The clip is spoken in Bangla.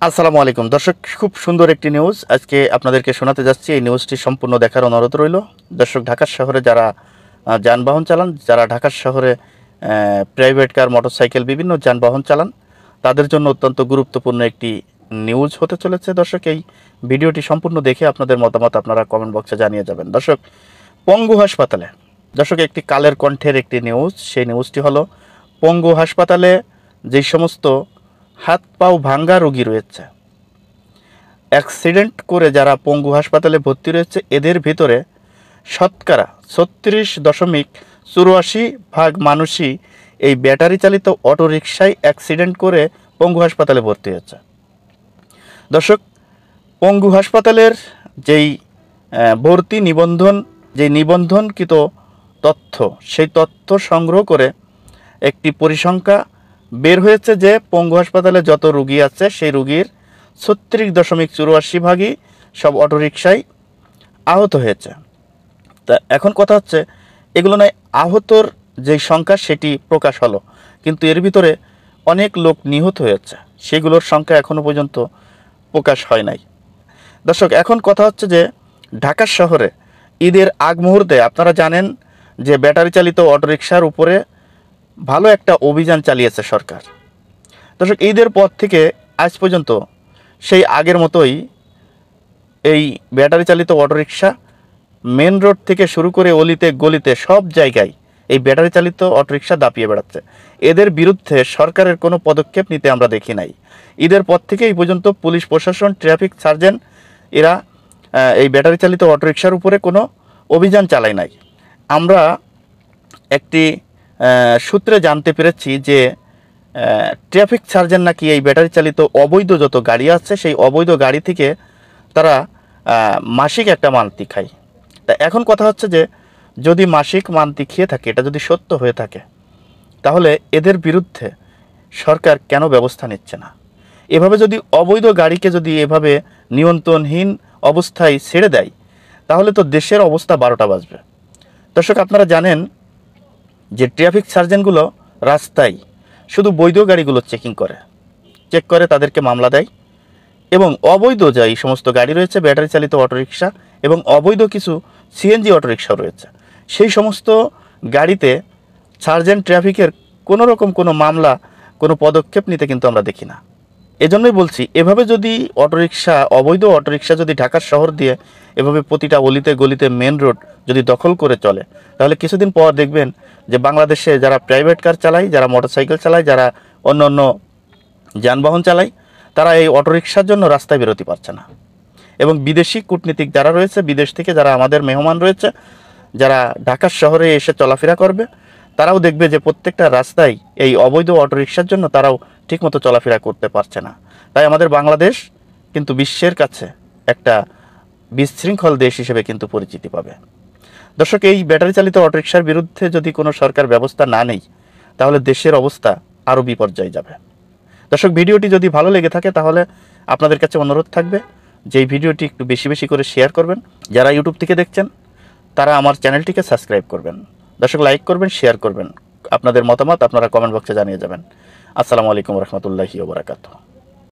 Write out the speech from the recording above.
আসসালামু আলাইকুম দর্শক, খুব সুন্দর একটি নিউজ আজকে আপনাদেরকে শোনাতে যাচ্ছি। এই নিউজটি সম্পূর্ণ দেখার অনুরোধ রইল। দর্শক, ঢাকার শহরে যারা যানবাহন চালান, যারা ঢাকার শহরে প্রাইভেট কার, মোটরসাইকেল, বিভিন্ন যানবাহন চালান, তাদের জন্য অত্যন্ত গুরুত্বপূর্ণ একটি নিউজ হতে চলেছে। দর্শক, এই ভিডিওটি সম্পূর্ণ দেখে আপনাদের মতামত আপনারা কমেন্ট বক্সে জানিয়ে যাবেন। দর্শক, পঙ্গু হাসপাতালে একটি কালের কণ্ঠের একটি নিউজ। সেই নিউজটি হলো, পঙ্গু হাসপাতালে যেই সমস্ত হাত পাও ভাঙ্গা রোগী রয়েছে, অ্যাক্সিডেন্ট করে যারা পঙ্গু হাসপাতালে ভর্তি রয়েছে, এদের ভিতরে শতকরা 36.84% মানুষই এই ব্যাটারি চালিত অটোরিকশায় অ্যাক্সিডেন্ট করে পঙ্গু হাসপাতালে ভর্তি হয়েছে। দর্শক, পঙ্গু হাসপাতালের যেই ভর্তি নিবন্ধনকৃত তথ্য, সেই তথ্য সংগ্রহ করে একটি পরিসংখ্যা বের হয়েছে যে পঙ্গু হাসপাতালে যত রোগী আছে, সেই রোগীর 36.84% সব অটোরিকশায় আহত হয়েছে। তা এখন কথা হচ্ছে, এগুলো নয়, আহতর যেই সংখ্যা সেটি প্রকাশ হলো, কিন্তু এর ভিতরে অনেক লোক নিহত হয়েছে, সেগুলোর সংখ্যা এখনও পর্যন্ত প্রকাশ হয় নাই। দর্শক, এখন কথা হচ্ছে যে ঢাকার শহরে ঈদের আগ মুহূর্তে আপনারা জানেন যে ব্যাটারি চালিত অটোরিকশার উপরে ভালো একটা অভিযান চালিয়েছে সরকার। দর্শক, ঈদের পর থেকে আজ পর্যন্ত সেই আগের মতোই এই ব্যাটারি চালিত অটোরিকশা মেন রোড থেকে শুরু করে অলিতে গলিতে সব জায়গায় এই ব্যাটারি চালিত অটোরিকশা দাপিয়ে বেড়াচ্ছে। এদের বিরুদ্ধে সরকারের কোনো পদক্ষেপ নিতে আমরা দেখি নাই। ঈদের পর থেকে এই পর্যন্ত পুলিশ প্রশাসন, ট্রাফিক সার্জেন্ট, এরা এই ব্যাটারি চালিত অটোরিকশার উপরে কোনো অভিযান চালায় নাই। আমরা একটি সূত্রে জানতে পেরেছি যে ট্রাফিক সার্জেন্ট নাকি এই ব্যাটারি চালিত অবৈধ যত গাড়ি আছে, সেই অবৈধ গাড়ি থেকে তারা মাসিক একটা মান্তি খায়। তা এখন কথা হচ্ছে যে যদি মাসিক মান্তি খেয়ে থাকে, এটা যদি সত্য হয়ে থাকে, তাহলে এদের বিরুদ্ধে সরকার কেন ব্যবস্থা নিচ্ছে না? এভাবে যদি অবৈধ গাড়িকে যদি এভাবে নিয়ন্ত্রণহীন অবস্থায় ছেড়ে দেয়, তাহলে তো দেশের অবস্থা 12টা বাজবে। দর্শক, আপনারা জানেন যে ট্রাফিক সার্জেন্টগুলো রাস্তায় শুধু বৈধ গাড়িগুলো চেক করে তাদেরকে মামলা দেয়, এবং অবৈধ এই সমস্ত গাড়ি রয়েছে, ব্যাটারি চালিত অটোরিকশা এবং অবৈধ কিছু সিএনজি অটোরিকশাও রয়েছে, সেই সমস্ত গাড়িতে সার্জেন্ট ট্রাফিকের কোনো রকম কোনো মামলা, কোনো পদক্ষেপ নিতে কিন্তু আমরা দেখি না। এজন্যই বলছি, এভাবে যদি অবৈধ অটোরিকশা যদি ঢাকার শহর দিয়ে এভাবে প্রতিটা অলিতে গলিতে মেন রোড যদি দখল করে চলে, তাহলে কিছুদিন পর দেখবেন যে বাংলাদেশে যারা প্রাইভেট কার চালায়, যারা মোটরসাইকেল চালায়, যারা অন্য অন্য যানবাহন চালায়, তারা এই অটোরিকশার জন্য রাস্তায় বেরোতে পারছে না। এবং বিদেশি কূটনীতিক যারা রয়েছে, বিদেশ থেকে যারা আমাদের মেহমান রয়েছে, যারা ঢাকার শহরে এসে চলাফেরা করবে, তারাও দেখবে যে প্রত্যেকটা রাস্তায় এই অবৈধ অটোরিকশার জন্য তারাও ঠিকমতো চলাফেরা করতে পারছে না। তাই আমাদের বাংলাদেশ কিন্তু বিশ্বের কাছে একটা বিশৃঙ্খল দেশ হিসেবে কিন্তু পরিচিতি পাবে। দর্শক, এই ব্যাটারি চালিত অটোরিকশার বিরুদ্ধে যদি কোনো সরকার ব্যবস্থা না নেয়, তাহলে দেশের অবস্থা আরও বিপর্যয়ে যাবে। দর্শক, ভিডিওটি যদি ভালো লেগে থাকে, তাহলে আপনাদের কাছে অনুরোধ থাকবে যে এই ভিডিওটি একটু বেশি বেশি করে শেয়ার করবেন। যারা ইউটিউব থেকে দেখছেন, তারা আমার চ্যানেলটিকে সাবস্ক্রাইব করবেন। দর্শক, লাইক করবেন, শেয়ার করবেন। আপনাদের মতামত আপনারা কমেন্ট বক্সে জানিয়ে যাবেন। আসসালামু আলাইকুম রহমতুল্লাহি ওয়া বারাকাতুহু।